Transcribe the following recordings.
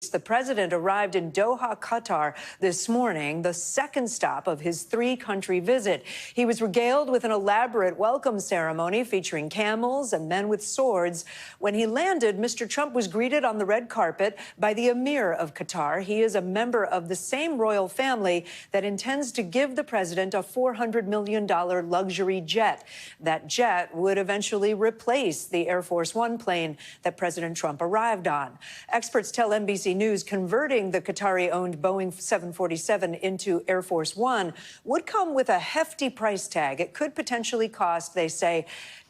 The president arrived in Doha, Qatar this morning, the second stop of his three-country visit. He was regaled with an elaborate welcome ceremony featuring camels and men with swords. When he landed, Mr. Trump was greeted on the red carpet by the emir of Qatar. He is a member of the same royal family that intends to give the president a $400 million luxury jet. That jet would eventually replace the Air Force One plane that President Trump arrived on. Experts tell NBC News converting the Qatari-owned Boeing 747 into Air Force One would come with a hefty price tag. It could potentially cost, they say,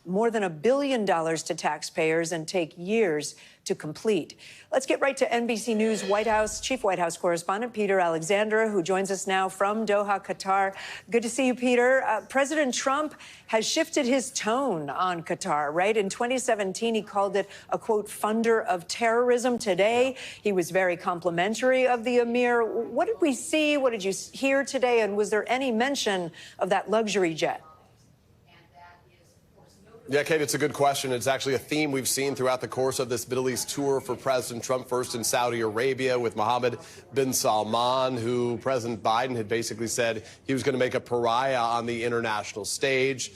more than $1 billion to taxpayers and take years to complete. Let's get right to NBC News Chief White House correspondent Peter Alexander, who joins us now from Doha, Qatar. Good to see you, Peter. President Trump has shifted his tone on Qatar, right? In 2017, he called it a, quote, funder of terrorism. Today, he was very complimentary of the emir. What did we see? What did you hear today? And was there any mention of that luxury jet? Yeah, Kate, it's a good question. It's actually a theme we've seen throughout the course of this Middle East tour for President Trump, first in Saudi Arabia with Mohammed bin Salman, who President Biden had basically said he was going to make a pariah on the international stage.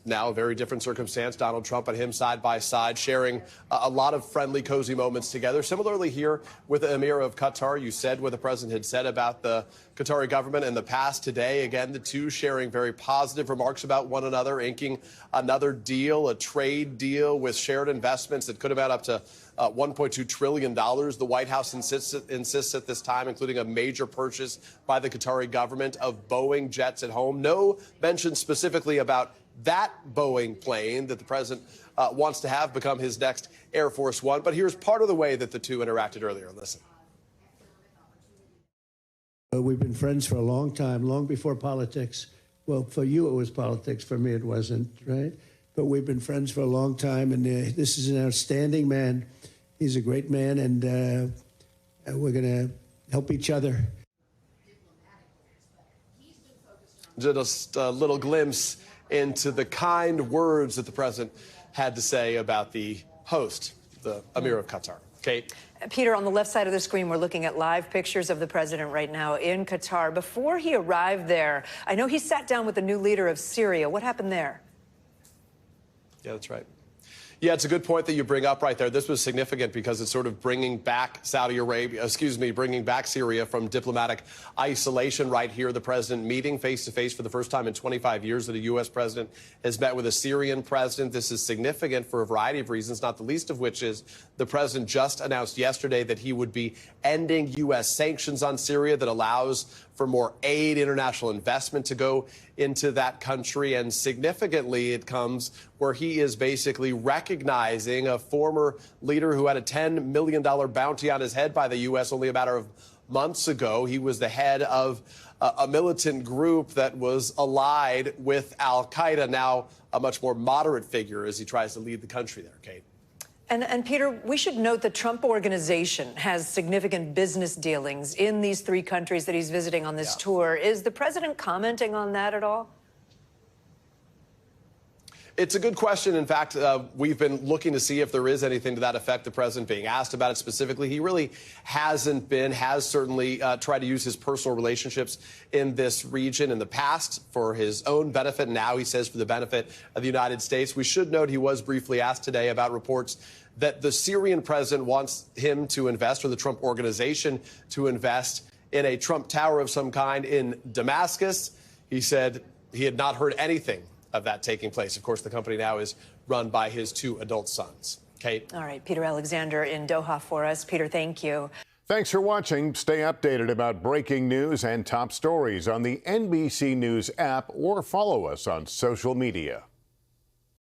Now, a very different circumstance. Donald Trump and him side by side, sharing a lot of friendly, cozy moments together. Similarly here with the Emir of Qatar, you said what the president had said about the Qatari government in the past. Today, again, the two sharing very positive remarks about one another, inking another deal, a trade deal with shared investments that could have added up to $1.2 trillion. The White House insists at this time, including a major purchase by the Qatari government of Boeing jets at home. No mention specifically about that Boeing plane that the president wants to have become his next Air Force One. But here's part of the way that the two interacted earlier. Listen. We've been friends for a long time, long before politics. Well, for you it was politics. For me it wasn't, right? But we've been friends for a long time, and this is an outstanding man. He's a great man, and we're going to help each other. Just a little glimpse into the kind words that the president had to say about the host, the Emir of Qatar. Kate? Peter, on the left side of the screen, we're looking at live pictures of the president right now in Qatar. Before he arrived there, I know he sat down with the new leader of Syria. What happened there? Yeah, that's right. Yeah, it's a good point that you bring up right there. This was significant because it's sort of bringing back bringing back Syria from diplomatic isolation right here. The president meeting face to face for the first time in 25 years that a U.S. president has met with a Syrian president. This is significant for a variety of reasons, not the least of which is the president just announced yesterday that he would be ending U.S. sanctions on Syria that allows for more aid, international investment to go into that country. And significantly, it comes where he is basically recognizing a former leader who had a $10 million bounty on his head by the U.S. only a matter of months ago. He was the head of a militant group that was allied with al-Qaeda, now a much more moderate figure as he tries to lead the country there, Kate. And Peter, we should note the Trump Organization has significant business dealings in these three countries that he's visiting on this tour. Is the president commenting on that at all? It's a good question. In fact, we've been looking to see if there is anything to that effect. The president being asked about it specifically. He really hasn't been, has certainly tried to use his personal relationships in this region in the past for his own benefit. Now he says for the benefit of the United States. We should note he was briefly asked today about reports that the Syrian president wants him to invest, or the Trump Organization to invest, in a Trump Tower of some kind in Damascus. He said he had not heard anything of that taking place. Of course, the company now is run by his two adult sons. Kate? All right, Peter Alexander in Doha for us. Peter, thank you. Thanks for watching. Stay updated about breaking news and top stories on the NBC News app or follow us on social media.